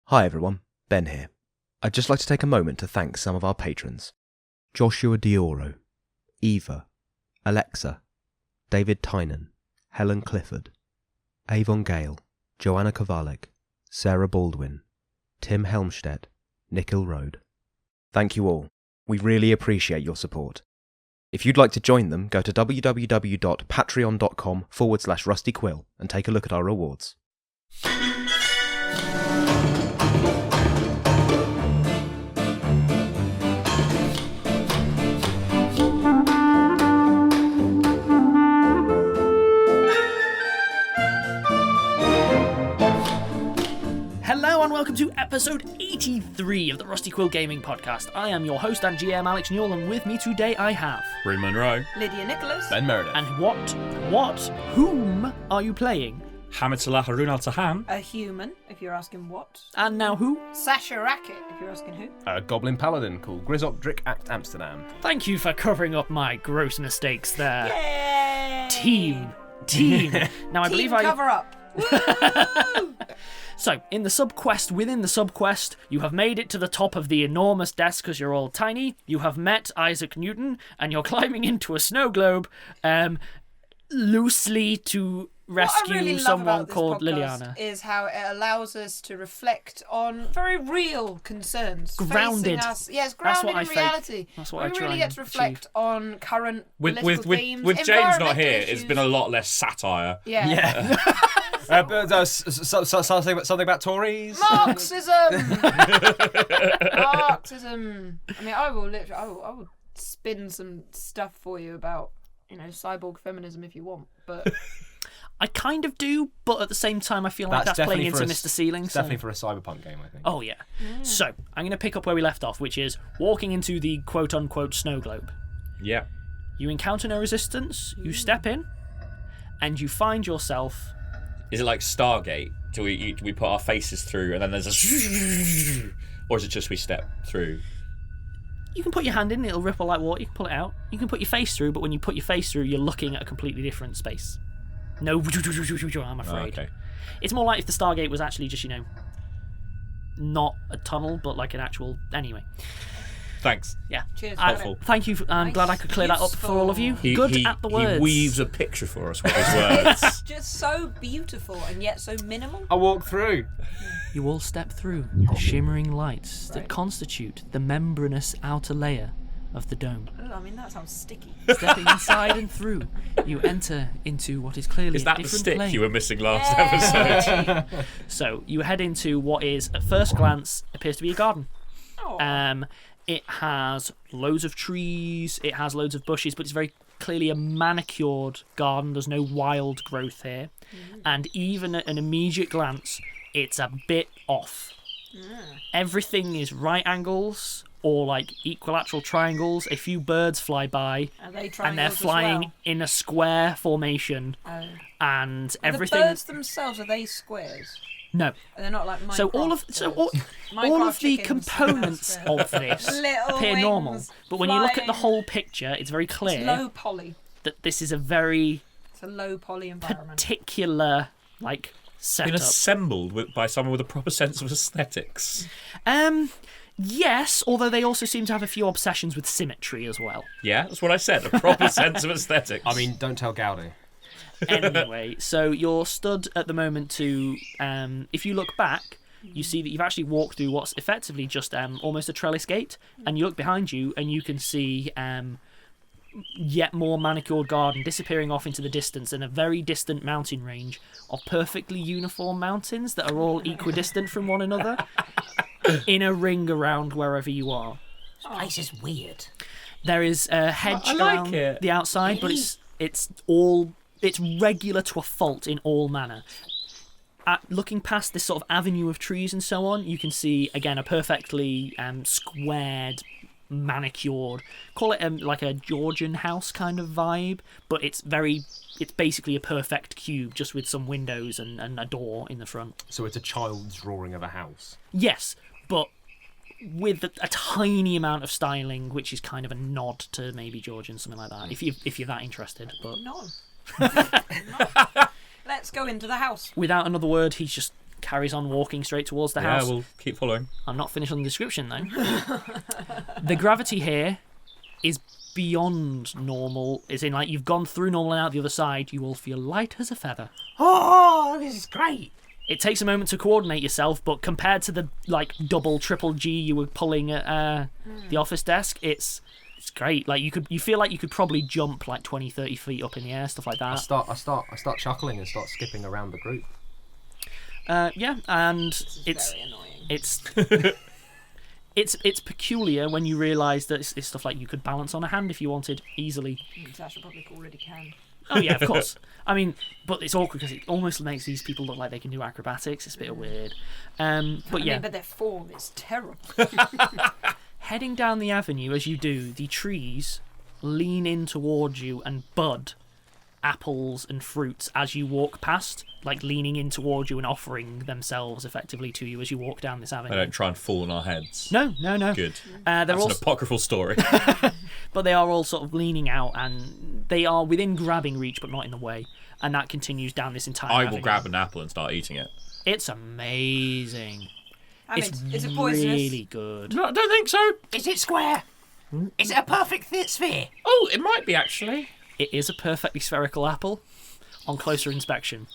Hi everyone, Ben here. I'd just like to take a moment to thank some of our patrons. Joshua Dioro, Eva, Alexa, David Tynan, Helen Clifford, Avon Gale, Joanna Kowalik, Sarah Baldwin, Tim Helmstead, Nikhil Road. Thank you all. We really appreciate your support. If you'd like to join them, go to www.patreon.com/Rusty Quill and take a look at our rewards. Hello and welcome to episode 83 of the Rusty Quill Gaming Podcast. I am your host and GM Alex Newall, and with me today I have Bryn Monroe, Lydia Nicholas, Ben Meredith, and whom are you playing? Hamid Saleh Haroun al-Tahan, a human, if you're asking what. And now who? Sasha Racket, if you're asking who. A goblin paladin called Grizzop, drik, Acht, Amsterdam. Thank you for covering up my gross mistakes there. Yay! Team. Now I believe cover up. Woo! So, in the subquest within the subquest, you have made it to the top of the enormous desk because you're all tiny. You have met Isaac Newton, and you're climbing into a snow globe, loosely to rescue what I really someone love about called this Lilliana. Is how it allows us to reflect on very real concerns. Grounded. Facing us. Yes, grounded in reality. That's what we I try really and get to reflect on current political themes. With James not here, issues. it's been a lot less satire. Yeah. Something about Tories? Marxism! Marxism. I mean, I will spin some stuff for you about, cyborg feminism if you want, but... I kind of do, but at the same time I feel like that's playing into Mr. Ceiling. It's definitely for a cyberpunk game, I think. Oh, yeah. So, I'm going to pick up where we left off, which is walking into the quote-unquote snow globe. Yeah. You encounter no resistance, you step in, and you find yourself... Is it like Stargate? Do we put our faces through and then there's a... Or is it just we step through? You can put your hand in, it'll ripple like water, you can pull it out. You can put your face through, but when you put your face through, you're looking at a completely different space. No, I'm afraid. Oh, okay. It's more like if the Stargate was actually just, not a tunnel, but like an actual... Anyway. Thanks. Yeah. Cheers. Helpful. Thank you. I'm glad I could clear that up for all of you. Good at the words. He weaves a picture for us with his words. Just so beautiful and yet so minimal. I walk through. You all step through the shimmering lights that constitute the membranous outer layer of the dome. Oh, I mean, that sounds sticky. Stepping inside and through, you enter into what is clearly Is that a the different stick plane. you were missing last episode? So you head into what is, at first glance, appears to be a garden. Oh. It has loads of trees, it has loads of bushes, but it's very clearly a manicured garden. There's no wild growth here. And even at an immediate glance, it's a bit off. Everything is right angles or like equilateral triangles. A few birds fly by, and they're flying in a square formation. And everything. The birds themselves, are they squares? No. They're not like Minecraft. So all of the components of this appear normal, but when you look at the whole picture, it's very clear it's low poly. That this is a very low poly environment. Particular setup. Been assembled by someone with a proper sense of aesthetics. Yes, although they also seem to have a few obsessions with symmetry as well. Yeah, that's what I said. A proper sense of aesthetics. I mean, don't tell Gaudi. Anyway, so you're stood at the moment to... if you look back, you see that you've actually walked through what's effectively just almost a trellis gate, and you look behind you and you can see yet more manicured garden disappearing off into the distance and a very distant mountain range of perfectly uniform mountains that are all equidistant from one another in a ring around wherever you are. This place is weird. There is a hedge around the outside, but it's regular to a fault in all manner. Looking past this sort of avenue of trees and so on, you can see, again, a perfectly squared, manicured, call it like a Georgian house kind of vibe, but it's basically a perfect cube, just with some windows and a door in the front. So it's a child's drawing of a house? Yes, but with a tiny amount of styling, which is kind of a nod to maybe Georgian, something like that, if you're that interested. But No. Let's go into the house. Without another word, he's just carries on walking straight towards the Yeah, house. we'll keep following. I'm not finished on the description though. The gravity here is beyond normal. Is in like you've gone through normal and out the other side. You will feel light as a feather. Oh, this is great. It takes a moment to coordinate yourself, but compared to the like double, triple G you were pulling at the office desk, it's great. Like you feel like you could probably jump like 20, 30 feet up in the air, stuff like I that. start chuckling and start skipping around the group. Yeah, and it's Very annoying. it's peculiar when you realise that it's stuff like you could balance on a hand if you wanted easily. Sasha probably already can. Oh yeah, of course. I mean, but it's awkward because it almost makes these people look like they can do acrobatics. It's a bit weird. But yeah, But their form is terrible. heading down the avenue as you do, the trees lean in towards you and bud apples and fruits as you walk past, like leaning in towards you and offering themselves effectively to you as you walk down this avenue. They don't try and fall on our heads. No. Good. They're That's all, an apocryphal story. but they are all sort of leaning out and they are within grabbing reach, but not in the way. And that continues down this entire I avenue. will grab an apple and start eating it. It's amazing. Hamid, It's is it poisonous? really good. No, I don't think so. Is it square? Is it a perfect sphere? Oh, it might be actually. It is a perfectly spherical apple on closer inspection.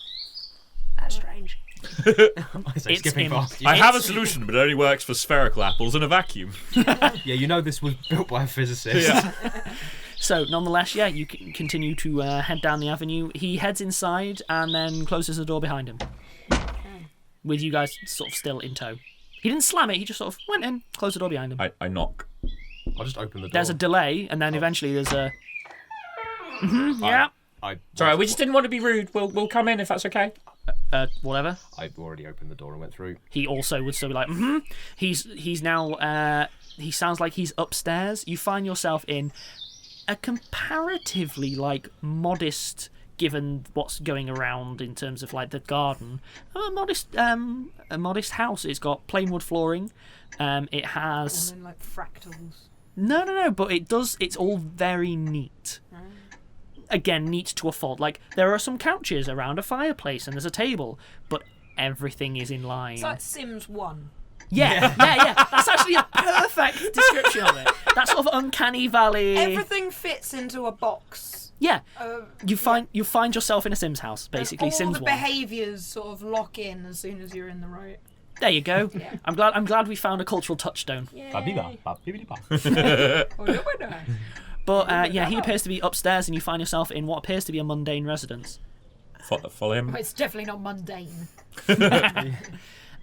That's strange. I say It's skipping in- past you. I have a solution, but it only works for spherical apples in a vacuum. Yeah, you know this was built by a physicist. Yeah. So, nonetheless, yeah, you can continue to head down the avenue. He heads inside and then closes the door behind him. With you guys sort of still in tow. He didn't slam it, he just sort of went in, closed the door behind him. I knock. I'll just open the door. There's a delay, and then eventually there's a... yeah. Sorry, we just didn't want to be rude. We'll come in if that's okay. Whatever. I've already opened the door and went through. He also would still be like, He's now, he sounds like he's upstairs. You find yourself in a comparatively, like, modest, given what's going around in terms of, like, the garden, a modest house. It's got plain wood flooring. It has... And then, like fractals. No, but it's all very neat. Again, neat to a fault. Like, there are some couches around a fireplace and there's a table, but everything is in line. It's like Sims 1. Yeah. That's actually a perfect description of it. That sort of uncanny valley. Everything fits into a box. Yeah. You find yourself in a Sims house, basically. And all Sims the 1. behaviours sort of lock in as soon as you're in the right. There you go. I'm glad we found a cultural touchstone. But yeah, he appears to be upstairs, and you find yourself in what appears to be a mundane residence. Follow him. It's definitely not mundane.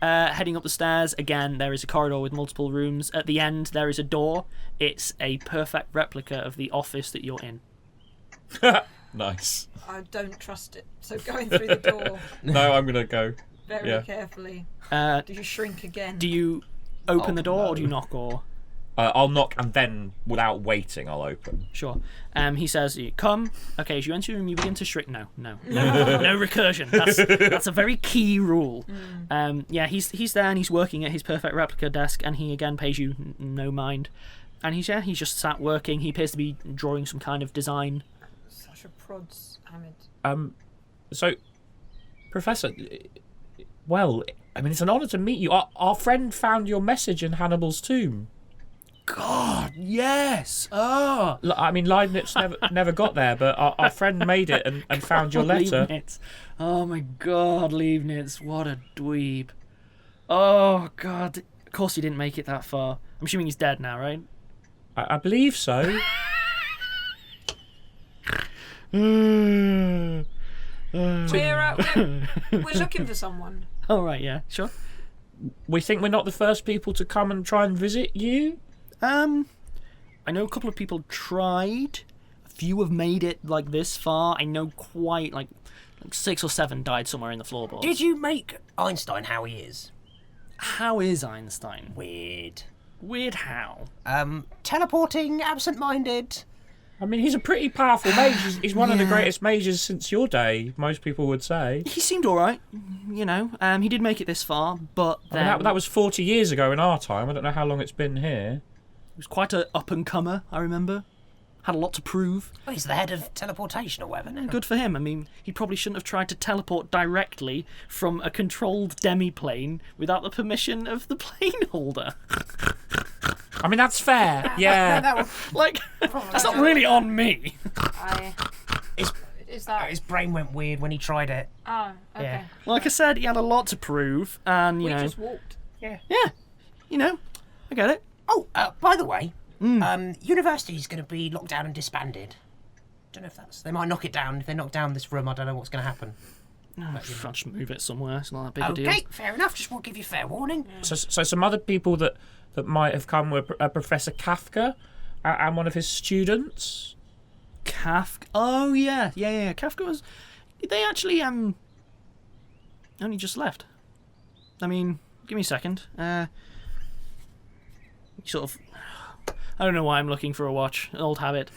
Heading up the stairs, again, there is a corridor with multiple rooms. At the end, there is a door. It's a perfect replica of the office that you're in. Nice. I don't trust it. So going through the door No, I'm gonna go. very carefully. Do Do you shrink again? you open the door, no. or do you knock, or... I'll knock and then, without waiting, I'll open. Sure. He says, "Come." Okay, as you enter the room, you begin to shrink. No recursion. That's a very key rule. Yeah, he's there and he's working at his perfect replica desk, and he again pays you no mind. And he's just sat working. He appears to be drawing some kind of design. Sasha prods Hamid. So, Professor, well, I mean, it's an honour to meet you. Our friend found your message in Hannibal's tomb. God, yes. Oh, I mean, Leibniz never got there, but our friend made it and found your letter. Leibniz. Oh my God, Leibniz, what a dweeb. Oh God, of course he didn't make it that far. I'm assuming he's dead now, right? I believe so. We're looking for someone. Oh right, yeah, sure. We think we're not the first people to come and try and visit you. I know a couple of people tried. A few have made it like this far. I know quite like 6 or 7 died somewhere in the floorboards. Did you make Einstein how he is? How is Einstein? Weird. Weird how? Teleporting, absent-minded. I mean, he's a pretty powerful mage. He's one of the greatest mages since your day, most people would say. He seemed alright, you know. He did make it this far, but then... I mean, that was 40 years ago in our time. I don't know how long it's been here. He was quite a up-and-comer, I remember. had a lot to prove. Oh, he's the head of teleportation or whatever now. Good for him. I mean, he probably shouldn't have tried to teleport directly from a controlled demi-plane without the permission of the plane holder. I mean, that's fair. Yeah. Like, that's not really on me. Is that? His brain went weird when he tried it. Oh, okay. Yeah. Like I said, he had a lot to prove, and, you We know... just walked. Yeah, you know, I get it. Oh, by the way, university's going to be locked down and disbanded. Don't know if that's... They might knock it down. If they knock down this room, I don't know what's going to happen. I'll just move it somewhere. It's not that big a deal. Okay, fair enough. Just want to give you fair warning. So some other people that might have come were Professor Kafka and one of his students. Kafka. Oh yeah. Kafka was. They actually only just left. I mean, give me a second. Sort of. I don't know why I'm looking for a watch. An old habit.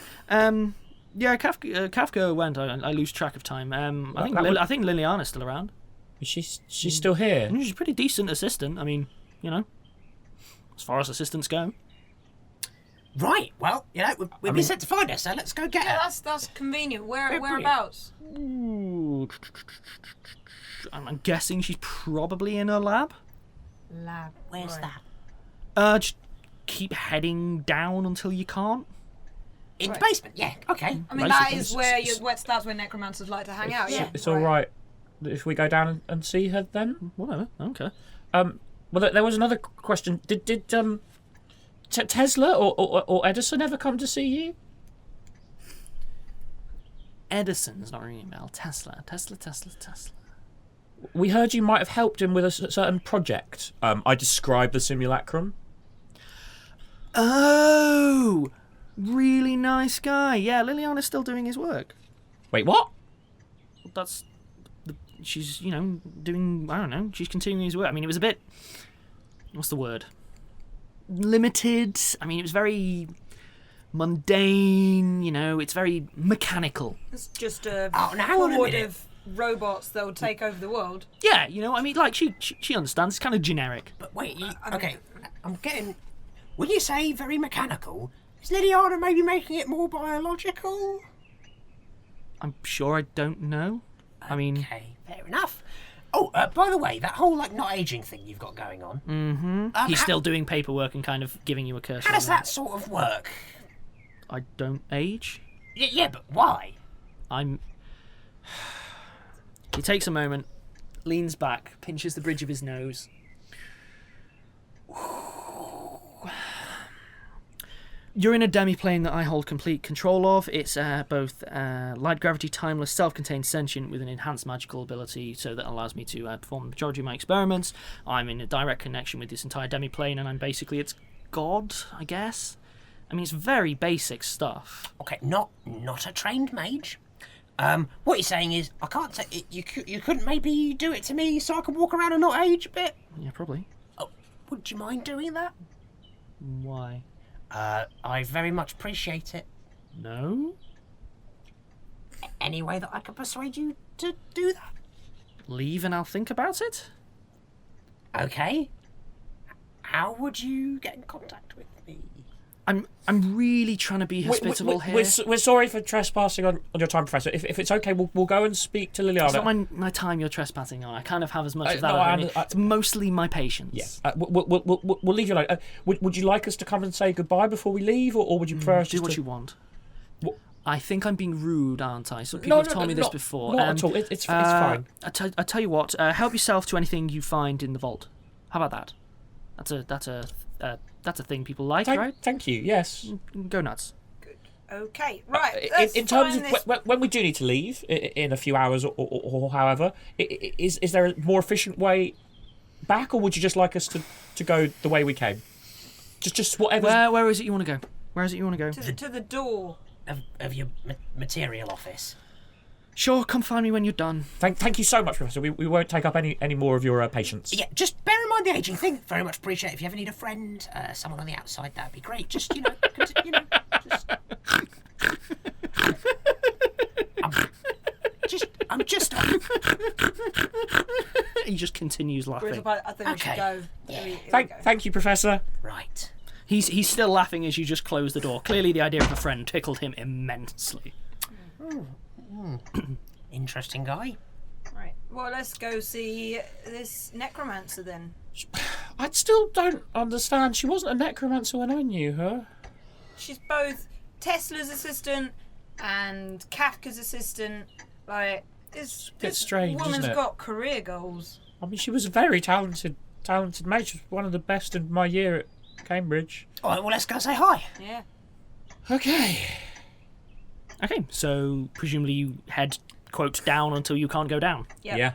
Yeah, Kafka went. I lose track of time. I think Lilliana's still around. She's still here. She's a pretty decent assistant. I mean, you know, as far as assistants go. Right, well, you know, we've been sent to find her, so let's go get her. Yeah, that's convenient. Whereabouts? Ooh. I'm guessing she's probably in her lab. Lab. Where's Right. that? Just keep heading down until you can't. In the basement, yeah, okay. I mean, that Basically. is where that's where necromancers like to hang out. Yeah, It's all right if we go down and see her then. Whatever. Okay. Well, there was another question. Did Tesla or Edison ever come to see you? Edison's not ringing a bell. Tesla. We heard you might have helped him with a certain project. I described the simulacrum. Oh, really nice guy. Yeah, Lilliana's still doing his work. Wait, what? She's, you know, doing, I don't know, she's continuing his work. I mean, it was a bit, what's the word? Limited. I mean, it was very mundane, you know, it's very mechanical. It's just a now hang on a horde minute. of robots that will take over the world. Yeah, you know, I mean, like, she understands. It's kind of generic. But wait, okay, I'm getting... When you say very mechanical, is Lydiana maybe making it more biological? I'm sure I don't know. I mean, Okay, fair enough. Oh, by the way, that whole, like, not aging thing you've got going on... he's still doing paperwork and kind of giving you a curse. How does that sort of work? I don't age. Yeah, but why? He takes a moment, leans back, pinches the bridge of his nose. You're in a demi-plane that I hold complete control of. It's both light gravity, timeless, self-contained, sentient with an enhanced magical ability, so that allows me to perform the majority of my experiments. I'm in a direct connection with this entire demi-plane, and I'm basically its god, I guess. I mean, it's very basic stuff. Okay, not a trained mage. What you're saying is, I can't say... You couldn't maybe do it to me so I can walk around and not age a bit? Yeah, probably. Oh, would you mind doing that? Why? I very much appreciate it. No? Any way that I could persuade you to do that? Leave and I'll think about it? Okay. How would you get in contact with me? I'm really trying to be hospitable here. We're sorry for trespassing on your time, Professor. If it's okay, we'll go and speak to Lilliana. It's not my time you're trespassing on. I kind of have as much of that no, over me. It's mostly my patience. Yes. We'll leave you alone. Would you like us to come and say goodbye before we leave, or would you prefer us Do just what to... you want. I think I'm being rude, aren't I? So people have told me this before. Not at all. It's fine. I tell you what. Help yourself to anything you find in the vault. How about that? That's a thing people like, right? Thank you. Yes. Go nuts. Okay, right. In terms of when we do need to leave in a few hours or however, is there a more efficient way back, or would you just like us to go the way we came? Just whatever. Where is it you want to go? Where is it you want to go? to the door Of your material office. Sure, come find me when you're done. Thank you so much, Professor. We won't take up any more of your patience. Yeah, just bear in mind the aging thing. Very much appreciate it. If you ever need a friend, someone on the outside, that'd be great. Just, I'm just... He just continues laughing. I think we should Okay. go. Yeah. Here we go. Thank you, Professor. Right. He's still laughing as you just close the door. Clearly, the idea of a friend tickled him immensely. Interesting guy. Right. Well, let's go see this necromancer then. I still don't understand. She wasn't a necromancer when I knew her. She's both Tesla's assistant and Kafka's assistant. Like, this strange, woman's isn't it? got career goals. I mean, she was a very talented mage. She was one of the best in my year at Cambridge. All right, well, let's go say hi. Yeah. Okay. Okay, so presumably you head, quote, down until you can't go down. Yep. Yeah.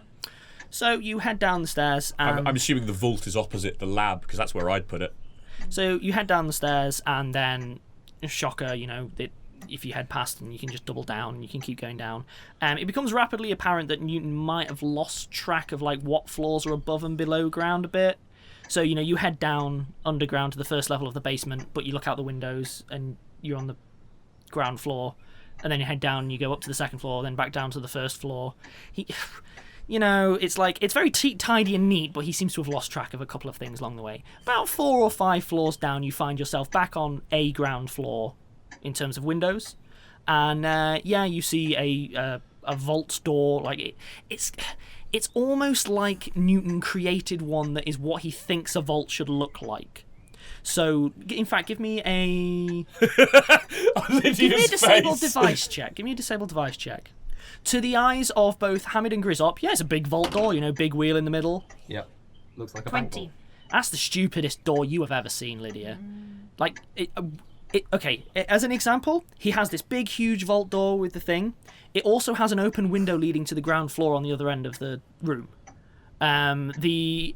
So you head down the stairs and... I'm assuming the vault is opposite the lab, because that's where I'd put it. So you head down the stairs and then, shocker, if you head past and you can just double down and you can keep going down. It becomes rapidly apparent that Newton might have lost track of what floors are above and below ground a bit. So, you head down underground to the first level of the basement, but you look out the windows and you're on the ground floor. And then you head down and you go up to the second floor, then back down to the first floor. It's very tidy and neat, but he seems to have lost track of a couple of things along the way. About 4 or 5 floors down, you find yourself back on a ground floor in terms of windows. And, you see a vault door. It's almost like Newton created one that is what he thinks a vault should look like. So, in fact, give me a disabled device check. Give me a disabled device check. To the eyes of both Hamid and Grizzop, it's a big vault door, big wheel in the middle. Yep. Looks like a 20. bank That's the stupidest door you have ever seen, Lydia. As an example, he has this big, huge vault door with the thing. It also has an open window leading to the ground floor on the other end of the room. The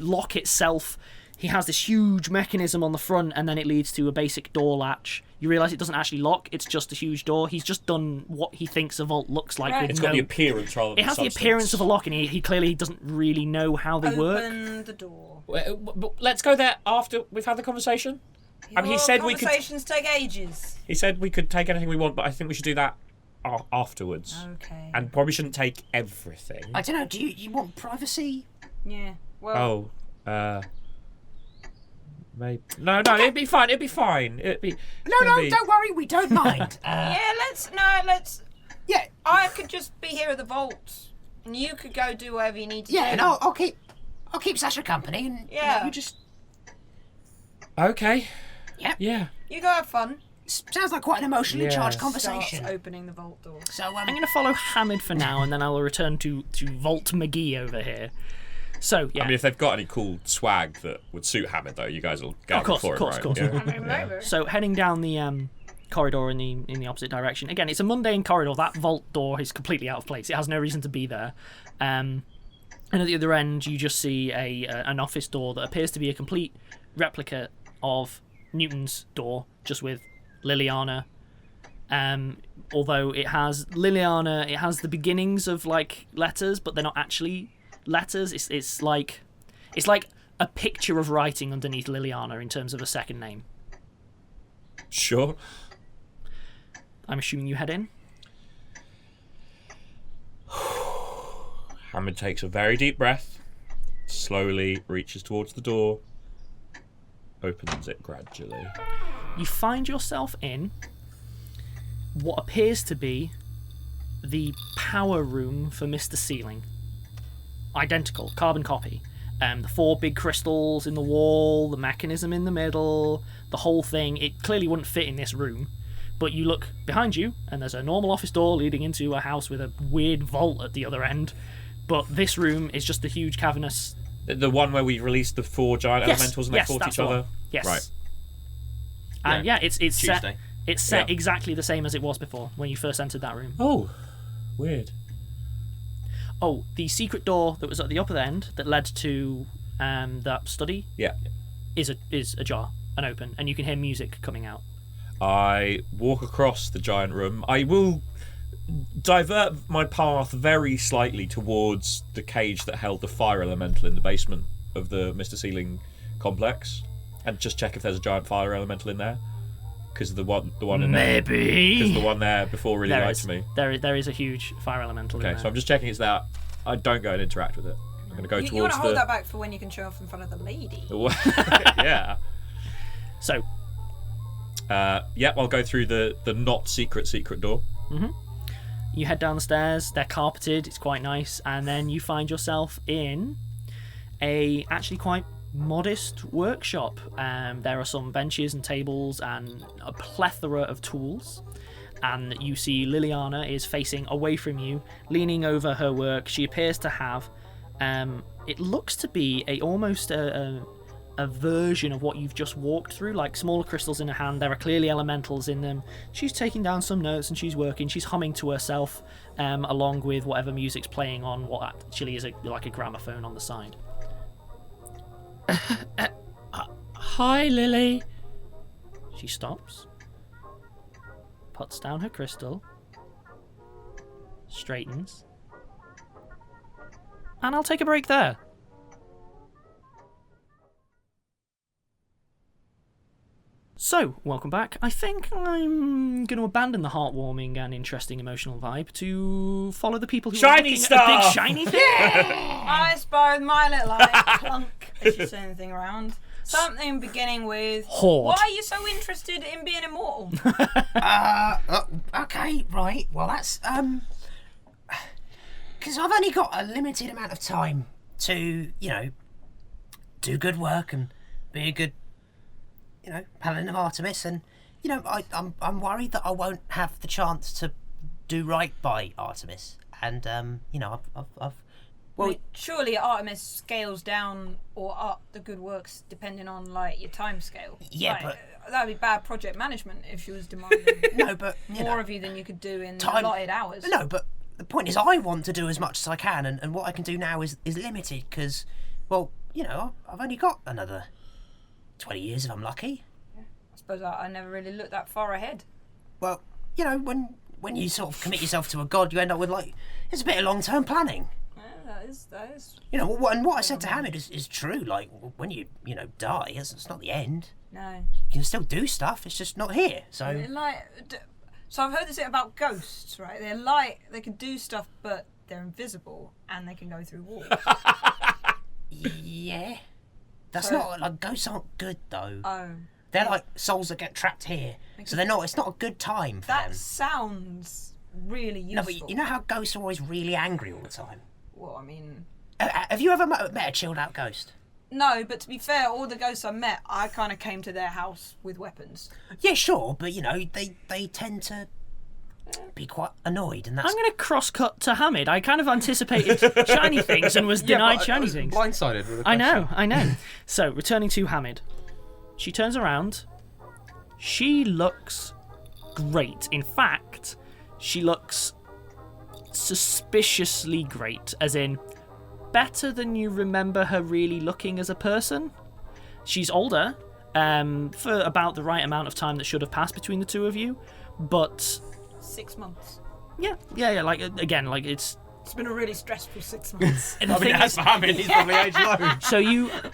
lock itself, he has this huge mechanism on the front, and then it leads to a basic door latch. You realise it doesn't actually lock, it's just a huge door. He's just done what he thinks a vault looks like. Right. It's got the appearance rather than It has substance. the appearance of a lock, and he clearly doesn't really know how they work. Open the door. Let's go there after we've had the conversation. I mean, he said we could. Conversations take ages. He said we could take anything we want, but I think we should do that afterwards. Okay. And probably shouldn't take everything. I don't know. Do you want privacy? Yeah. Well. Maybe. No, it'd be fine. It'd be fine. No, don't worry. We don't mind. Yeah. Let's. Yeah. I could just be here at the vault, and you could go do whatever you need to do. Yeah, and I'll keep Sasha company, and Yeah. you just Okay. Yep. Yeah. You go have fun. sounds like quite an emotionally charged Yes. conversation. Starts opening the vault door. So I'm going to follow Hamid for now, and then I will return to Vault McGee over here. So, yeah. I mean, if they've got any cool swag that would suit Hamid, though, you guys will go for it, right? Of course. Yeah. So heading down the corridor in the opposite direction. Again, it's a mundane corridor. That vault door is completely out of place. It has no reason to be there. And at the other end, you just see an office door that appears to be a complete replica of Newton's door, just with Lilliana. Although it has the beginnings of like letters, but they're not actually letters. It's like a picture of writing underneath Lilliana in terms of a second name. Sure. I'm assuming you head in. Hamid takes a very deep breath, slowly reaches towards the door, opens it gradually. You find yourself in what appears to be the power room for Mr. Ceiling. Identical, carbon copy. The 4 big crystals in the wall, the mechanism in the middle, the whole thing. It clearly wouldn't fit in this room, but you look behind you and there's a normal office door leading into a house with a weird vault at the other end. But this room is just a huge cavernous... The one where we released the 4 giant elementals and they fought each other? Yes. Right. And yeah, it's set. Tuesday. It's set Yeah. exactly the same as it was before when you first entered that room. Oh, weird. Oh, the secret door that was at the upper end that led to that study Yeah. is ajar and open, and you can hear music coming out. I walk across the giant room. I will divert my path very slightly towards the cage that held the fire elemental in the basement of the Mr. Ceiling complex, and just check if there's a giant fire elemental in there. Because the one in there. Maybe. Because the one there before really lied to me. There is a huge fire elemental in Okay, there. so I'm just checking it's there. I don't go and interact with it. I'm going to go You want towards to hold that back for when you can show off in front of the lady. Yeah. So, I'll go through the not secret door. you head down the stairs. They're carpeted. It's quite nice. And then you find yourself in a actually quite modest workshop. There are some benches and tables and a plethora of tools. And you see Lilliana is facing away from you, leaning over her work. She appears to have, it looks to be almost a version of what you've just walked through, like smaller crystals in her hand. There are clearly elementals in them. She's taking down some notes and she's working. She's humming to herself, along with whatever music's playing on what actually is like a gramophone on the side. Hi, Lily. She stops, puts down her crystal, straightens, and I'll take a break there. So, welcome back. I think I'm going to abandon the heartwarming and interesting emotional vibe to follow the people who are looking at a big shiny thing. I spy with my little eye, clunk, as you say anything around. Something beginning with... Horde. Why are you so interested in being immortal? Okay, right. Well, that's, because I've only got a limited amount of time to, do good work and be a good, paladin of Artemis. And, I'm worried that I won't have the chance to do right by Artemis. And, I've Well, surely Artemis scales down or up the good works depending on your time scale. Yeah, but that would be bad project management if she was demanding no, but more of you than you could do in time, allotted hours. No, but the point is, I want to do as much as I can, and what I can do now is limited because, well, I've only got another 20 years if I'm lucky. Yeah. I suppose I never really looked that far ahead. Well, when you sort of commit yourself to a god, you end up with it's a bit of long-term planning. That is. And what I said to Hamid is true. Like, when you die, it's not the end. No. You can still do stuff. It's just not here. So. So I've heard this about ghosts, right? They're light. They can do stuff, but they're invisible, and they can go through walls. Yeah. That's not ghosts aren't good though. Oh. They're like souls that get trapped here, so they're not. It's not a good time for them. That sounds really useful. No, but you know how ghosts are always really angry all the time. Well, I mean... Have you ever met a chilled out ghost? No, but to be fair, all the ghosts I met, I kind of came to their house with weapons. Yeah, sure, but they tend to be quite annoyed, and that's... I'm going to cross-cut to Hamid. I kind of anticipated shiny things and was denied shiny things. Blindsided with a I question. know. So, returning to Hamid. She turns around. She looks great. In fact, she looks suspiciously great, as in better than you remember her really looking as a person. She's older, for about the right amount of time that should have passed between the two of you, but 6 months. yeah, it's It's been a really stressful 6 months. and the thing is, for Hamid, he's probably age low.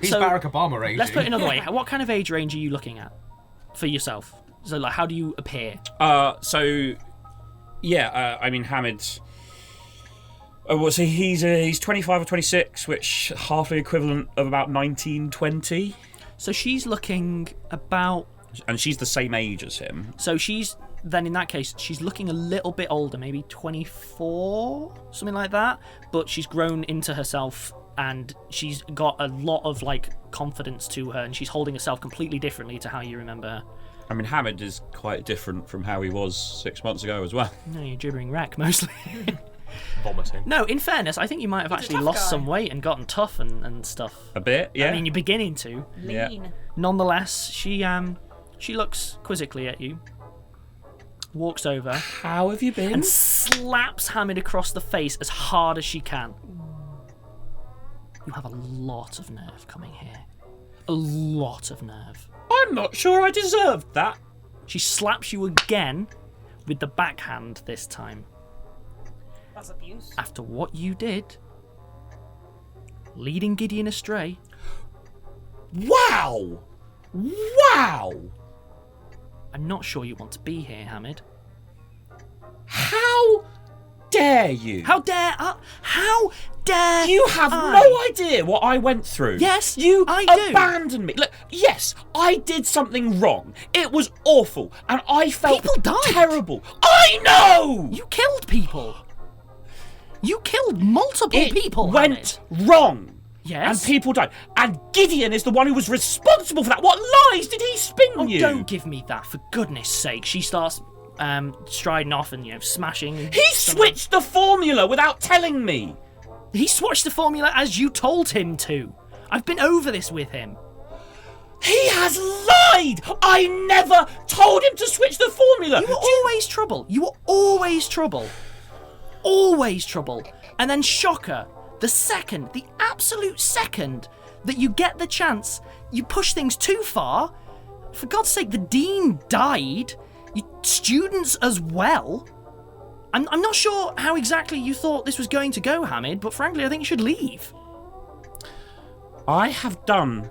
He's so Barack Obama age. let's put it another way. What kind of age range are you looking at for yourself? So how do you appear? Hamid. So he's 25 or 26, which half the equivalent of about 19, 20. So she's looking about... And she's the same age as him. So then in that case, she's looking a little bit older, maybe 24, something like that. But she's grown into herself and she's got a lot of confidence to her, and she's holding herself completely differently to how you remember her. I mean, Hamid is quite different from how he was 6 months ago as well. No, you're gibbering wreck mostly. Vomiting. No, in fairness, I think you might have actually lost some weight and gotten tough and stuff. A bit, yeah. I mean, you're beginning to. Yeah. Lean. Nonetheless, she looks quizzically at you, walks over, How have you been? and slaps Hamid across the face as hard as she can. You have a lot of nerve coming here. A lot of nerve. I'm not sure I deserved that. She slaps you again with the backhand this time. That's abuse. After what you did, leading Gideon astray. Wow! Wow! I'm not sure you want to be here, Hamid. How dare you? How dare You have no idea what I went through. Yes, you I do. abandoned me. Look, yes, I did something wrong. It was awful, and I felt People died. terrible. I know. You killed people. You killed multiple people. It went wrong. Yes. And people died. And Gideon is the one who was responsible for that. What lies did he spin you? Don't give me that, for goodness sake. She starts striding off and, smashing. He switched the formula without telling me. He switched the formula as you told him to. I've been over this with him. He has lied! I never told him to switch the formula! You were always trouble. You were always trouble. Always trouble. And then shocker, the absolute second that you get the chance, you push things too far. For God's sake, the dean died. Students as well. I'm not sure how exactly you thought this was going to go, Hamid, but frankly, I think you should leave. I have done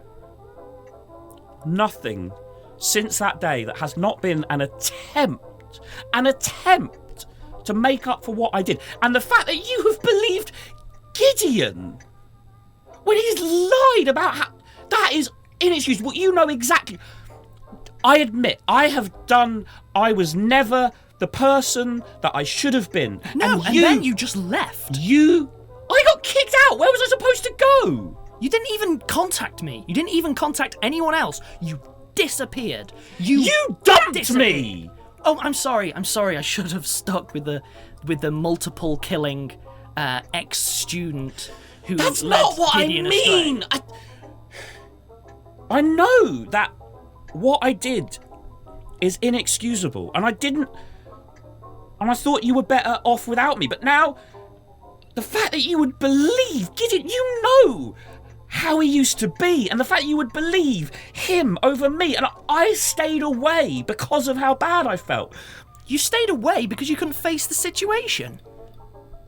nothing since that day that has not been an attempt to make up for what I did. And the fact that you have believed Gideon when he's lied about how... That is inexcusable. You know exactly... I admit, I was never the person that I should have been. No, and then you just left. I got kicked out. Where was I supposed to go? You didn't even contact me. You didn't even contact anyone else. You disappeared. You dumped me. Oh, I'm sorry. I should have stuck with the multiple killing ex-student who That's led not what Gideon I mean. I know that what I did is inexcusable, and I didn't. And I thought you were better off without me. But now, the fact that you would believe Gideon, you know how he used to be, and the fact that you would believe him over me, and I stayed away because of how bad I felt. You stayed away because you couldn't face the situation.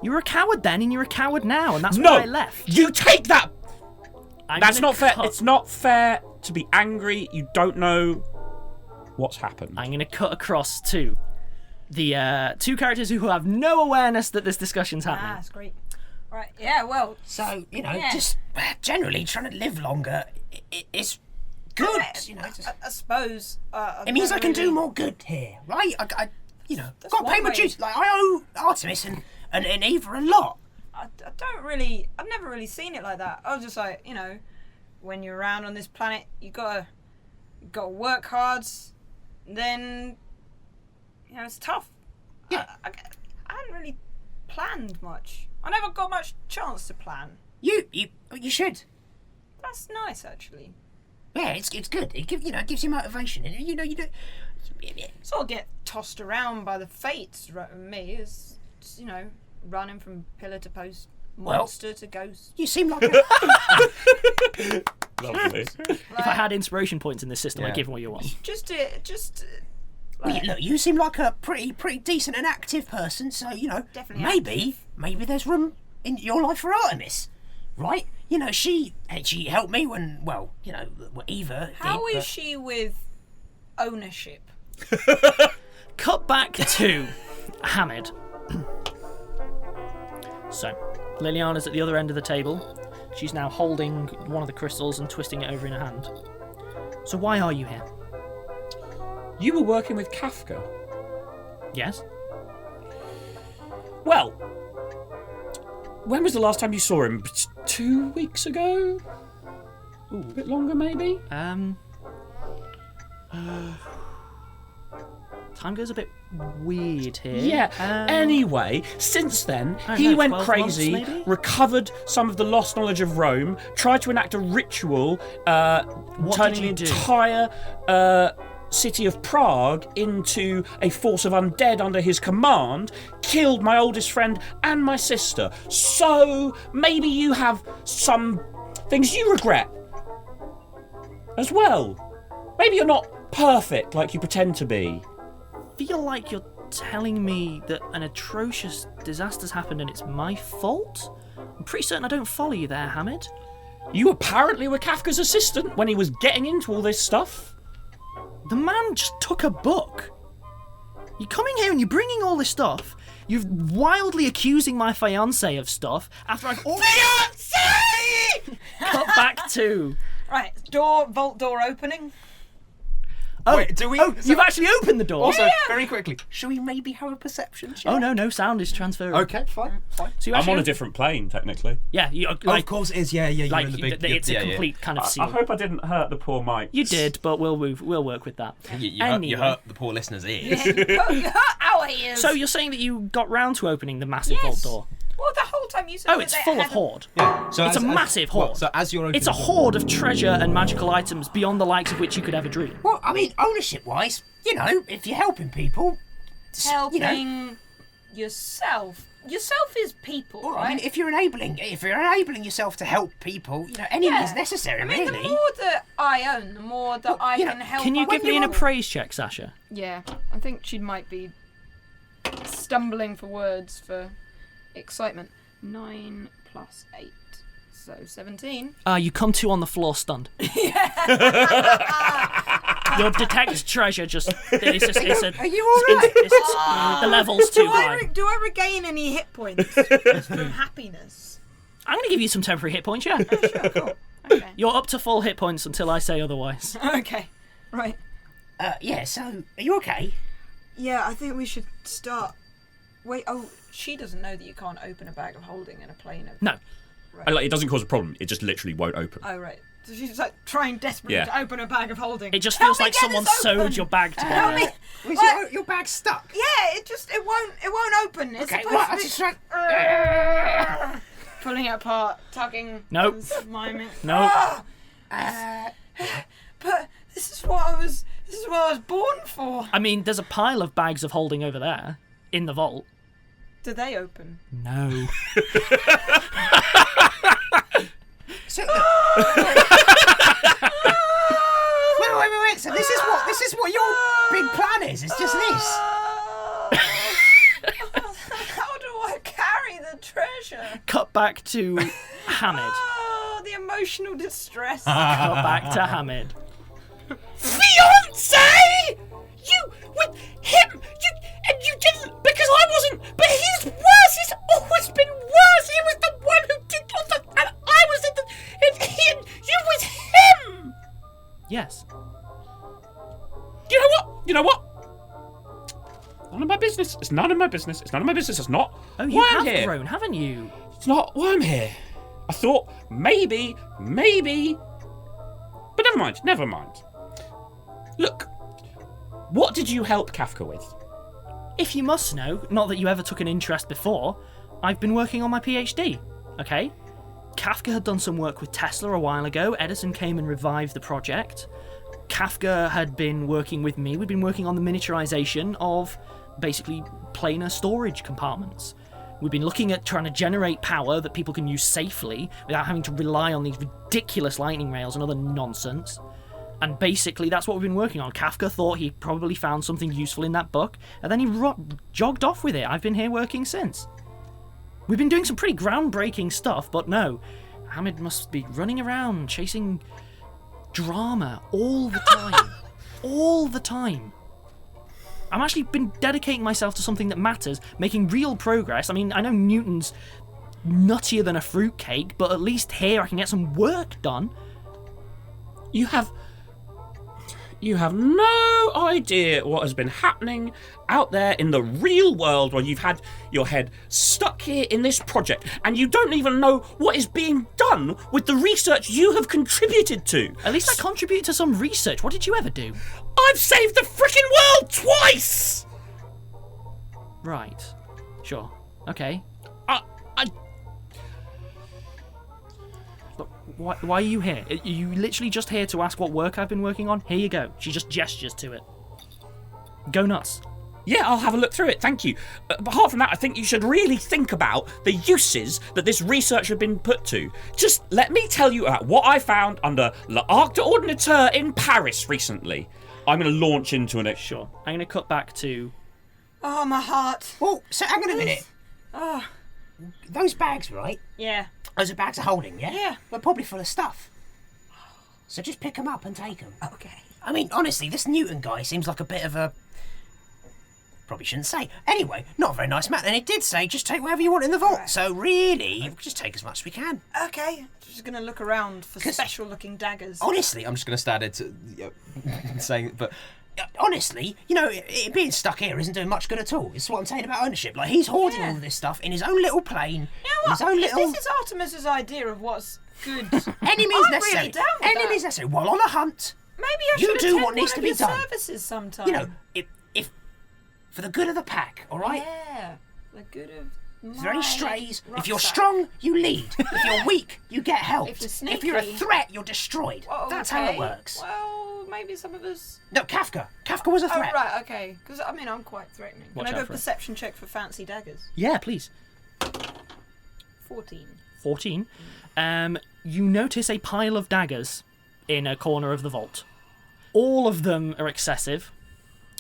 You were a coward then, and you're a coward now, and that's why I left. You take that. That's not fair. Cut. It's not fair to be angry. You don't know what's happened. I'm going to cut across to the two characters who have no awareness that this discussion's happening. That's great. Right, yeah, well... So, just generally trying to live longer is good, I suppose... it means I can do more good here, right? I got to pay my dues. Like, I owe Artemis and Eva a lot. I've never really seen it like that. I was just like, when you're around on this planet, you gotta work hard, then, it's tough. Yeah. I hadn't really planned much. I never got much chance to plan. You should. That's nice, actually. Yeah, it's good. It gives you motivation, and you don't. Sort of get tossed around by the fates. Me is, running from pillar to post, monster to ghost. You seem like Lovely. If I had inspiration points in this system, I'd give them what you want. Look, you seem like a pretty decent and active person, so Definitely maybe there's room in your life for Artemis, right? She helped me when Eva did. How is she with ownership? Cut back to Hamid. So, Lilliana's at the other end of the table. She's now holding one of the crystals and twisting it over in her hand. So why are you here? You were working with Kafka. Yes? Well, when was the last time you saw him? 2 weeks ago? Ooh, a bit longer, maybe? Time goes a bit weird here. Yeah. Anyway, since then, he went crazy, months, recovered some of the lost knowledge of Rome, tried to enact a ritual, turning the entire city of Prague into a force of undead under his command, killed my oldest friend and my sister. So maybe you have some things you regret as well. Maybe you're not perfect like you pretend to be. Feel like you're telling me that an atrocious disaster's happened and it's my fault? I'm pretty certain I don't follow you there, Hamid. You apparently were Kafka's assistant when he was getting into all this stuff. The man just took a book. You're coming here and you're bringing all this stuff. You've wildly accusing my fiancé of stuff after I've already... Fiancé! Cut back to... Right, vault door opening. Oh, Wait, do we? you've actually opened the door. Also, very quickly. Shall we maybe have a perception check? Oh, no, sound is transferring. Okay, fine. So you I'm actually on a different plane, technically. Yeah, you Oh, of course it is. Yeah, you're like, in the big. it's a complete kind of I seal. hope I didn't hurt the poor mic. You did, but we'll work with that. You hurt the poor listener's ears. You hurt our ears. So you're saying that you got round to opening the massive vault door? Well, the whole time you said. Oh, that it's they full of had a- hoard. So It's a massive hoard. Well, so as you're opening It's a the door- hoard of treasure and magical items beyond the likes of which you could ever dream. Well, I mean, ownership-wise, you know, if you're helping people, helping you know, yourself. Yourself is people, well, right? I mean, if you're enabling yourself to help people, you know, any means necessary, I mean, really. the more that I own, the more that I you know, can help. Can you other give me an people. appraise check, Sasha? Yeah, I think she might be stumbling for words for excitement. 9 plus 8, so 17. You come to on the floor stunned. Your detect treasure just... Are you all right? the level's too high. Do I regain any hit points just from happiness? I'm going to give you some temporary hit points, yeah. Sure, cool. Okay. You're up to full hit points until I say otherwise. Okay, right. Yeah, so, are you okay? Yeah, I think we should start. Wait, she doesn't know that you can't open a bag of holding in a plane. No. It doesn't cause a problem. It just literally won't open. Oh, right. So she's like trying desperately Yeah. to open a bag of holding. It just Help feels me like get someone this open! sewed your bag Help together. me! Was your bag stuck? Yeah, it won't open. It's Okay, supposed right, to I be... just tried... Pulling it apart, tugging. Nope. Miming. Nope. But this is what I was born for. I mean, there's a pile of bags of holding over there in the vault. Do they open? No. So, wait. So this is what your big plan is. It's just this. How do I carry the treasure? Cut back to Hamid. Oh, the emotional distress. Cut back to Hamid. Fiancé! You with him? You didn't because I wasn't. But he's worse. He's always been worse. He was the one who did all the, and I was in the. And he and you with him. Yes. You know what? None of my business. It's none of my business. It's none of my business. It's not. Oh, you why I'm have here. grown, haven't you? It's not why I'm here. I thought maybe, but never mind. Look, what did you help Kafka with? If you must know, not that you ever took an interest before, I've been working on my PhD, okay? Kafka had done some work with Tesla a while ago. Edison came and revived the project. Kafka had been working with me. We'd been working on the miniaturization of basically planar storage compartments. We've been looking at trying to generate power that people can use safely without having to rely on these ridiculous lightning rails and other nonsense. And basically, that's what we've been working on. Kafka thought he probably found something useful in that book, and then he jogged off with it. I've been here working since. We've been doing some pretty groundbreaking stuff, but no. Hamid must be running around chasing drama all the time. All the time. I've actually been dedicating myself to something that matters, making real progress. I mean, I know Newton's nuttier than a fruitcake, but at least here I can get some work done. You have no idea what has been happening out there in the real world where you've had your head stuck here in this project and you don't even know what is being done with the research you have contributed to. At least I contributed to some research. What did you ever do? I've saved the freaking world twice! Right. Sure. Okay. Look, why are you here? Are you literally just here to ask what work I've been working on? Here you go. She just gestures to it. Go nuts. Yeah, I'll have a look through it, thank you. But apart from that, I think you should really think about the uses that this research has been put to. Just let me tell you about what I found under l'Arc in Paris recently. I'm going to launch into an... Sure. I'm going to cut back to... Oh, my heart. Oh, so hang on a minute. Oh, Those bags, right? yeah. Those are bags of holding, yeah? Yeah. They're probably full of stuff. So just pick them up and take them. Okay. I mean, honestly, this Newton guy seems like a bit of a Probably shouldn't say. Anyway, not a very nice man, and it did say just take whatever you want in the vault. So really, we just take as much as we can. Okay, just gonna look around for special-looking daggers. Honestly, I'm just going to stand there saying, but honestly, it being stuck here isn't doing much good at all. It's what I'm saying about ownership. Like, he's hoarding all of this stuff in his own little plane. You know what? His own little... This is Artemis's idea of what's good. Enemies I'm necessary. really down with Enemies that. necessary. While on a hunt, Maybe I you should do attend what needs one to of be your done. services sometime. If for the good of the pack, all right? Yeah, the good of If there are any my strays, if you're rucksack. strong, you lead. If you're weak, you get helped. If you're you're a sneaky- threat, you're destroyed. Oh, That's how it okay. works. Well, maybe some of us. No, Kafka. Kafka was a Oh, threat. right, okay. Because, I'm quite threatening. Watch Can I out go for it. perception check for fancy daggers? Yeah, please. 14. 14. You notice a pile of daggers in a corner of the vault. All of them are excessive.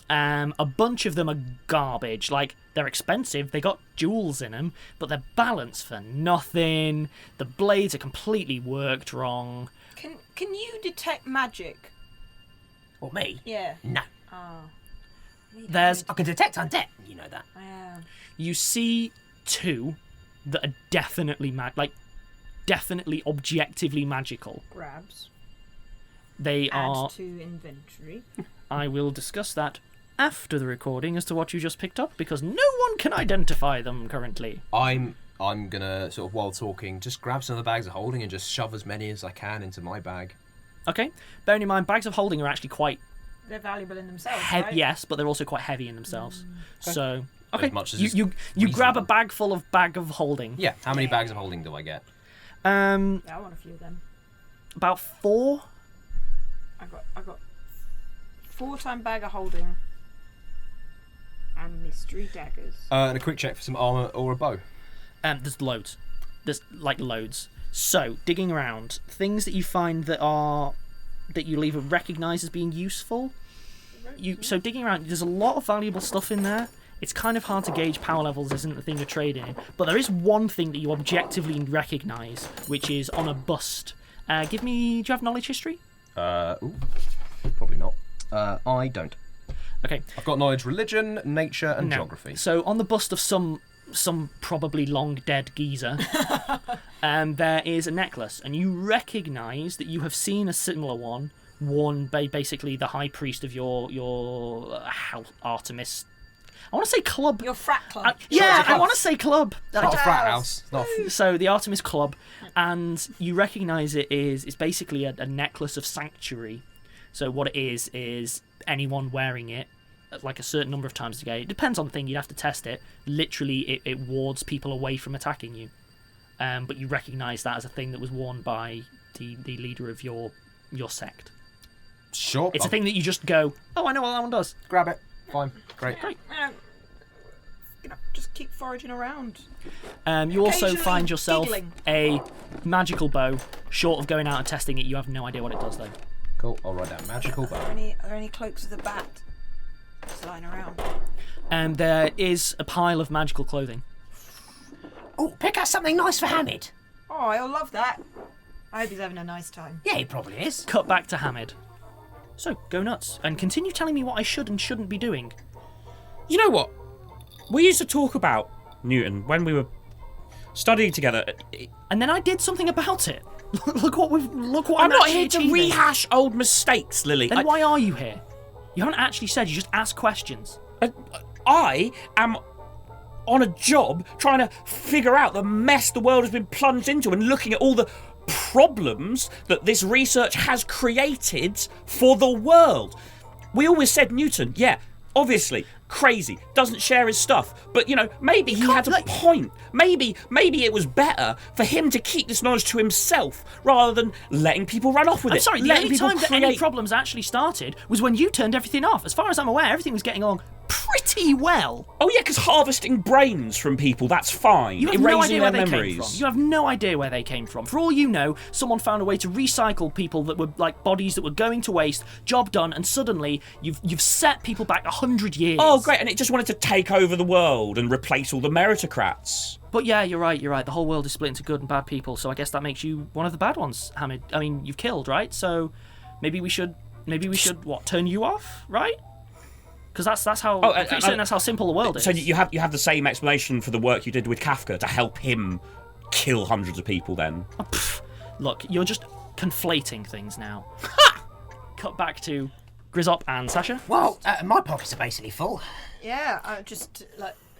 A bunch of them are garbage. Like, they're expensive, they got jewels in them, but they're balanced for nothing. The blades are completely worked wrong. Can you detect magic? Or me? Yeah. No. Oh. There's I can detect undead. You know that. Yeah. You see two that are definitely definitely objectively magical. Grabs. They are. Add to inventory. I will discuss that after the recording as to what you just picked up, because no one can identify them currently. I'm gonna sort of while talking just grab some of the bags of holding and just shove as many as I can into my bag. Okay, bearing in mind bags of holding are actually quite They're valuable in themselves, heavy. right? Yes, but they're also quite heavy in themselves. So okay, As much as you is you grab a reasonable. bag full of bag of holding. Yeah. How many bags of holding do I get? Yeah, I want a few of them. About 4. I got 4-time bag of holding and mystery daggers. And a quick check for some armor or a bow. There's loads. There's like loads. So digging around, things that you find that you'll either recognise as being useful. So digging around, there's a lot of valuable stuff in there. It's kind of hard to gauge power levels, isn't the thing you're trading in. But there is one thing that you objectively recognise, which is on a bust. Do you have knowledge history? Probably not. I don't. Okay. I've got knowledge, religion, nature, and No. geography. So on the bust of some probably long dead geezer, there is a necklace, and you recognise that you have seen a similar one worn by basically the high priest of your Artemis. I want to say club. Your frat club. I want to say club. It's not a frat house. It's not a So the Artemis Club, and you recognise it's basically a necklace of sanctuary. So what it is anyone wearing it like a certain number of times a day. It depends on the thing. You'd have to test it. Literally, it wards people away from attacking you. But you recognise that as a thing that was worn by the leader of your sect. Sure. It's a thing that you just go, oh, I know what that one does. Grab it. Fine. Great. Just keep foraging around. You also Occasionally find yourself giggling. a magical bow. Short of going out and testing it, you have no idea what it does, though. Cool. I'll write down magical bow. Are there any cloaks of the bat just lying around? There is a pile of magical clothing. Oh, pick out something nice for Hamid. Oh, I'll love that. I hope he's having a nice time. Yeah, he probably is. Cut back to Hamid. So, go nuts. And continue telling me what I should and shouldn't be doing. You know what? We used to talk about Newton when we were studying together. And then I did something about it. look what I'm not actually here to achieving. rehash old mistakes, Lily. Then why are you here? You haven't actually said, you just asked questions. I am on a job trying to figure out the mess the world has been plunged into and looking at all the problems that this research has created for the world. We always said Newton, yeah, obviously, crazy, doesn't share his stuff, but maybe he had a point. Maybe it was better for him to keep this knowledge to himself rather than letting people run off with I'm it. sorry, the Letting only people time that any problems actually started was when you turned everything off. As far as I'm aware, everything was getting on pretty well. Oh yeah, because harvesting brains from people, that's fine. You have Erasing no idea their where they memories. came from. You have no idea where they came from. For all you know, someone found a way to recycle people that were like bodies that were going to waste, job done, and suddenly you've set people back 100 years. Oh great, and it just wanted to take over the world and replace all the meritocrats. But yeah, you're right. The whole world is split into good and bad people, so I guess that makes you one of the bad ones, Hamid. I mean, you've killed, right? So maybe we should what, turn you off, right? Because that's how. Oh, I'm pretty certain that's how simple the world is. So you have the same explanation for the work you did with Kafka to help him kill hundreds of people. Then Look, you're just conflating things now. Cut back to Grizzop and Sasha. Well, my pockets are basically full. Yeah, I just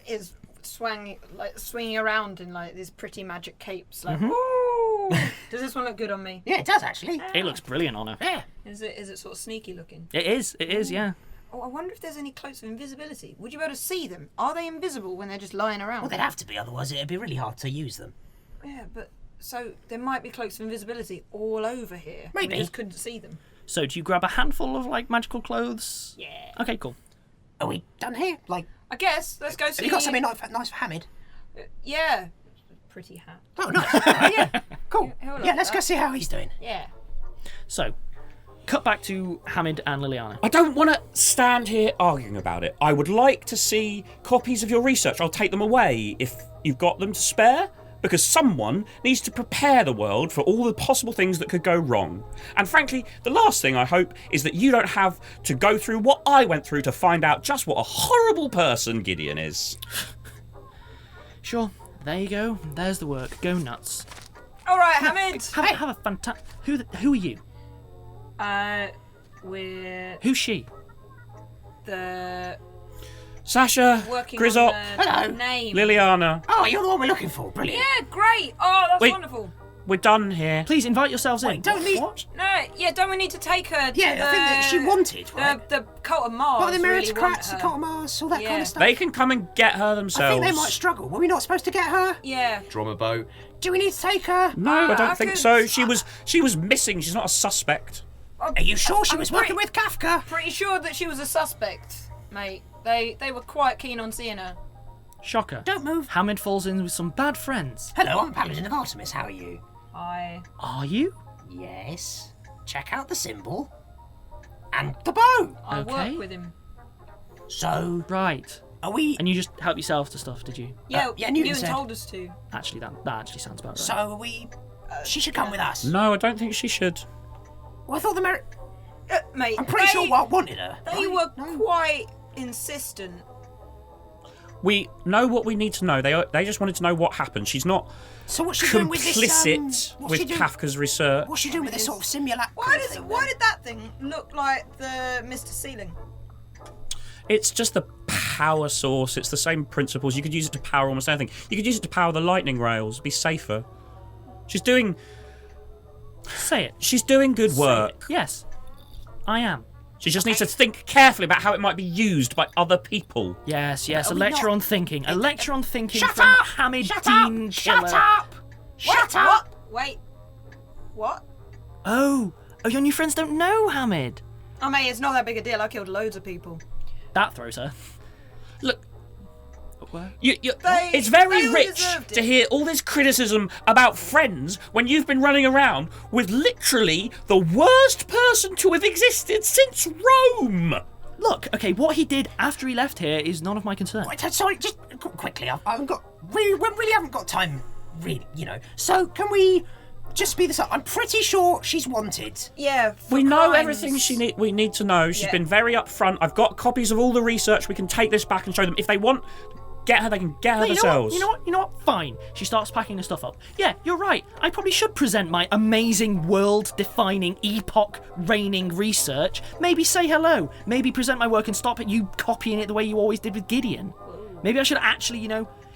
is swinging around in these pretty magic capes. Ooh, Does this one look good on me? Yeah, it does actually. It looks brilliant on her. Yeah. Is it sort of sneaky looking? It is, yeah. Oh, I wonder if there's any cloaks of invisibility. Would you be able to see them? Are they invisible when they're just lying around? Well, they'd have to be, otherwise it'd be really hard to use them. Yeah, but so there might be cloaks of invisibility all over here. Maybe. We just couldn't see them. So do you grab a handful of magical clothes? Yeah. Okay, cool. Are we done here? I guess let's go see. Have you got something nice for Hamid? Yeah. Pretty hat. Oh, nice. Yeah, cool. He'll like Yeah, let's that. go see how he's doing. Yeah. So, cut back to Hamid and Lilliana. I don't want to stand here arguing about it. I would like to see copies of your research. I'll take them away if you've got them to spare, because someone needs to prepare the world for all the possible things that could go wrong. And frankly, the last thing I hope is that you don't have to go through what I went through to find out just what a horrible person Gideon is. Sure, there you go. There's the work. Go nuts. All right, Hamid. Have a fantastic. Who are you? We're Who's she? the Sasha, working Grizzop, on the Hello. name. Liliana, Oh, you're the one we're looking for. Brilliant. Yeah, great. Oh, that's Wait. wonderful. we're done here. Please invite yourselves in. Don't need. What? No, yeah, don't we need to take her to Yeah, I think that she wanted, right? the cult of Mars. What are the really want meritocrats, the her. cult of Mars, all that kind Yeah. of stuff? They can come and get her I themselves. think they might struggle. Were we not supposed to get her? Yeah. Drum a boat. Do we need to take her? No, I I don't think could- so. She was missing. She's not a suspect. Are you sure she I'm was pretty- working with Kafka? Pretty sure that she was a suspect, mate. They were quite keen on seeing her. Shocker. Don't move. Hamid falls in with some bad friends. Hello, I'm Paladin of Artemis. How are you? Are you? Yes. Check out the symbol. And the bow. I Okay. work with him. So, Right. are we... And you just help yourself to stuff, did you? Yeah, yeah, Newton said. told us to. Actually, that actually sounds about right. So, are we... she should come with us. No, I don't think she should. Well, I thought the merit... Mate, I'm pretty sure I wanted her. They right? were quite insistent. We know what we need to know. They just wanted to know what happened. She's not So what's she doing with this... complicit what's with she doing- Kafka's research. What's she doing with this sort of simulacrum Why thing, why then? did that thing look like the Mr. Ceiling? It's just a power source. It's the same principles. You could use it to power almost anything. You could use it to power the lightning rails. Be safer. She's doing Say it. good work. Yes, I am. She just needs to think carefully about how it might be used by other people. Yes. A Are we lecture not- on thinking. A lecture on thinking Shut from up! Hamid Shut Dean up! Shut Killer. up! Shut up! Wait. What? Oh, your new friends don't know Hamid. Oh, mate, it's not that big a deal. I killed loads of people. That throws her. Look, What? it's very they all rich deserved to it. hear all this criticism about friends when you've been running around with literally the worst person to have existed since Rome. Look, okay, what he did after he left here is none of my concern. Wait, sorry, just quickly. I haven't got... We really haven't got time, really, you know. So, can we just speed this up? I'm pretty sure she's wanted. Yeah. for We know crimes. everything we need to know. She's Yeah. been very upfront. I've got copies of all the research. We can take this back and show them. If they want, get her. They can get her No, themselves. You know what? Fine. She starts packing her stuff up. Yeah, you're right. I probably should present my amazing, world-defining, epoch-reigning research. Maybe say hello. Maybe present my work and stop at you copying it the way you always did with Gideon. Maybe I should actually,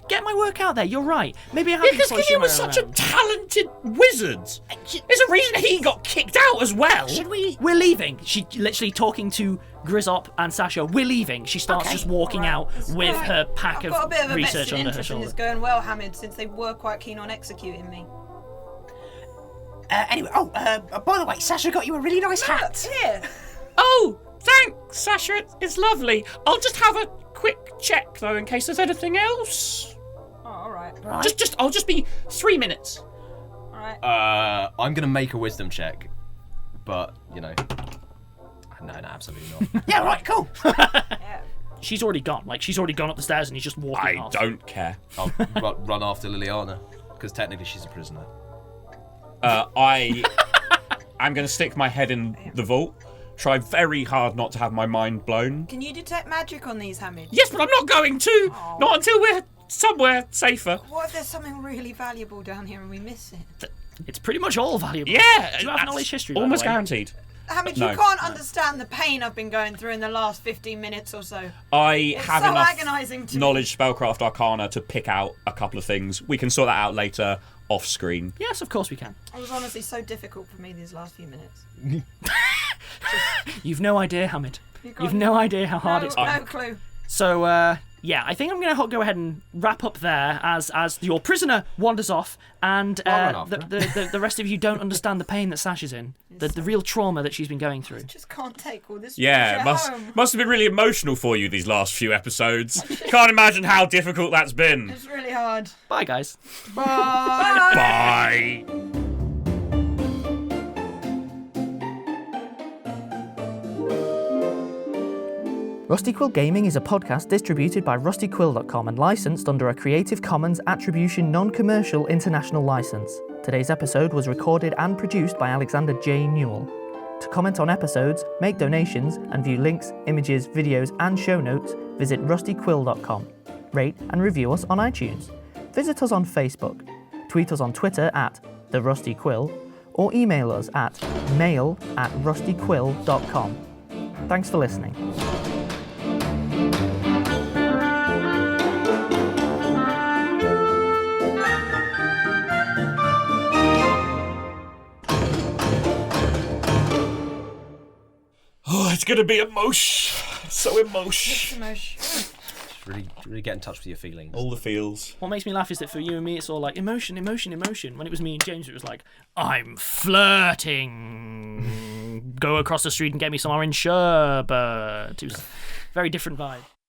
get my work out there. You're right. Maybe I have Because Gideon was such a talented wizard. There's a reason he got kicked out as well. Should we... We're leaving. She literally talking to Grizzop and Sasha. We're leaving. She starts Okay. just walking out with her pack I've got a bit of a research vested under her interest in shoulder. this going well, Hamid, since they were quite keen on executing me. Anyway, by the way, Sasha got you a really nice hat. Here. Oh, thanks, Sasha. It's lovely. I'll just have a quick check though, in case there's anything else. Oh, all right. Right. I'll just be 3 minutes. All right. I'm gonna make a wisdom check, but no, absolutely not. Yeah, right, cool. Yeah. She's already gone. She's already gone up the stairs and he's just walking I off. don't care. I'll run after Liliana because technically she's a prisoner. I'm going to stick my head in the vault, try very hard not to have my mind blown. Can you detect magic on these, Hamid? Yes, but I'm not going to. Oh. Not until we're somewhere safer. What if there's something really valuable down here and we miss it? It's pretty much all valuable. Yeah. Do you have that's knowledge history, by the Almost way? guaranteed. Hamid, No. you can't understand the pain I've been going through in the last 15 minutes or so. I It's have so enough agonising to me. knowledge spellcraft arcana to pick out a couple of things. We can sort that out later off screen. Yes, of course we can. It was honestly so difficult for me these last few minutes. You've no idea, Hamid. You've You've no idea how hard no, it's been. no clue. So, yeah, I think I'm going to go ahead and wrap up there as your prisoner wanders off, and the rest of you don't understand the pain that Sasha's in, the real trauma that she's been going through. Just can't take all this. Yeah, home. must have been really emotional for you these last few episodes. Can't imagine how difficult that's been. It's really hard. Bye, guys. Bye. Rusty Quill Gaming is a podcast distributed by rustyquill.com and licensed under a Creative Commons Attribution Non-Commercial International License. Today's episode was recorded and produced by Alexander J. Newall. To comment on episodes, make donations, and view links, images, videos, and show notes, visit rustyquill.com. Rate and review us on iTunes. Visit us on Facebook. Tweet us on Twitter at @TheRustyQuill, or email us at mail@rustyquill.com. Thanks for listening. Oh, it's gonna be emotion. So emotion. Just really get in touch with your feelings. All the feels. What makes me laugh is that for you and me, it's all like emotion, emotion, emotion. When it was me and James, it was like, I'm flirting. Go across the street and get me some orange sherbet. It was a very different vibe.